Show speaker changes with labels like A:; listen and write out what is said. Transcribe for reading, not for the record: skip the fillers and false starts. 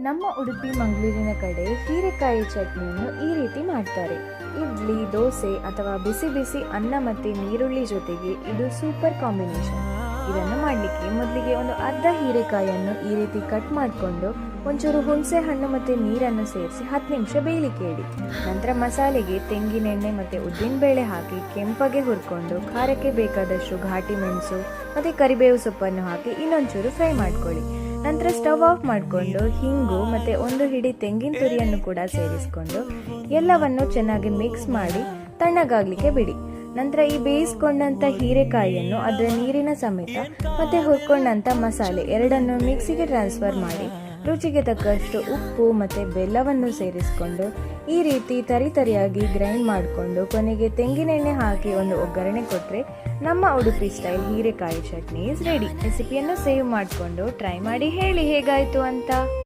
A: ನಮ್ಮ ಉಡುಪಿ ಮಂಗಳೂರಿನ ಕಡೆ ಹೀರೆಕಾಯಿ ಚಟ್ನಿಯನ್ನು ಈ ರೀತಿ ಮಾಡ್ತಾರೆ. ಇಡ್ಲಿ, ದೋಸೆ ಅಥವಾ ಬಿಸಿ ಬಿಸಿ ಅನ್ನ ಮತ್ತು ನೀರುಳ್ಳಿ ಜೊತೆಗೆ ಇದು ಸೂಪರ್ ಕಾಂಬಿನೇಷನ್. ಇದನ್ನು ಮಾಡಲಿಕ್ಕೆ ಮೊದಲಿಗೆ ಒಂದು ಅರ್ಧ ಹೀರೆಕಾಯಿಯನ್ನು ಈ ರೀತಿ ಕಟ್ ಮಾಡಿಕೊಂಡು ಒಂಚೂರು ಹುಣಸೆ ಹಣ್ಣು ಮತ್ತು ನೀರನ್ನು ಸೇರಿಸಿ 10 ನಿಮಿಷ ಬೇಯಲಿಕ್ಕೆ ಇಡಿ. ನಂತರ ಮಸಾಲೆಗೆ ತೆಂಗಿನೆಣ್ಣೆ ಮತ್ತು ಉದ್ದಿನಬೇಳೆ ಹಾಕಿ ಕೆಂಪಗೆ ಹುರ್ಕೊಂಡು ಖಾರಕ್ಕೆ ಬೇಕಾದಷ್ಟು ಘಾಟಿ ಮೆಣಸು ಮತ್ತು ಕರಿಬೇವು ಸೊಪ್ಪನ್ನು ಹಾಕಿ ಇನ್ನೊಂಚೂರು ಫ್ರೈ ಮಾಡ್ಕೊಳ್ಳಿ. ನಂತರ ಸ್ಟವ್ ಆಫ್ ಮಾಡಿಕೊಂಡು ಹಿಂಗು ಮತ್ತು ಒಂದು ಹಿಡಿ ತೆಂಗಿನ ತುರಿಯನ್ನು ಕೂಡ ಸೇರಿಸ್ಕೊಂಡು ಎಲ್ಲವನ್ನು ಚೆನ್ನಾಗಿ ಮಿಕ್ಸ್ ಮಾಡಿ ತಣ್ಣಗಾಗಲಿಕ್ಕೆ ಬಿಡಿ. ನಂತರ ಈ ಬೇಯಿಸ್ಕೊಂಡಂಥ ಹೀರೆಕಾಯಿಯನ್ನು ಅದರ ನೀರಿನ ಸಮೇತ ಮತ್ತು ಹುರ್ಕೊಂಡಂಥ ಮಸಾಲೆ ಎರಡನ್ನು ಮಿಕ್ಸಿಗೆ ಟ್ರಾನ್ಸ್ಫರ್ ಮಾಡಿ ರುಚಿಗೆ ತಕ್ಕಷ್ಟು ಉಪ್ಪು ಮತ್ತು ಬೆಲ್ಲವನ್ನು ಸೇರಿಸ್ಕೊಂಡು ಈ ರೀತಿ ತರಿಯಾಗಿ ಗ್ರೈಂಡ್ ಮಾಡಿಕೊಂಡು ಕೊನೆಗೆ ತೆಂಗಿನೆಣ್ಣೆ ಹಾಕಿ ಒಂದು ಒಗ್ಗರಣೆ ಕೊಟ್ಟರೆ ನಮ್ಮ ಉಡುಪಿ ಸ್ಟೈಲ್ ಹೀರೆಕಾಯಿ ಚಟ್ನಿ ಇಸ್ ರೆಡಿ. ರೆಸಿಪಿಯನ್ನು ಸೇವ್ ಮಾಡಿಕೊಂಡು ಟ್ರೈ ಮಾಡಿ ಹೇಳಿ ಹೇಗಾಯಿತು ಅಂತ.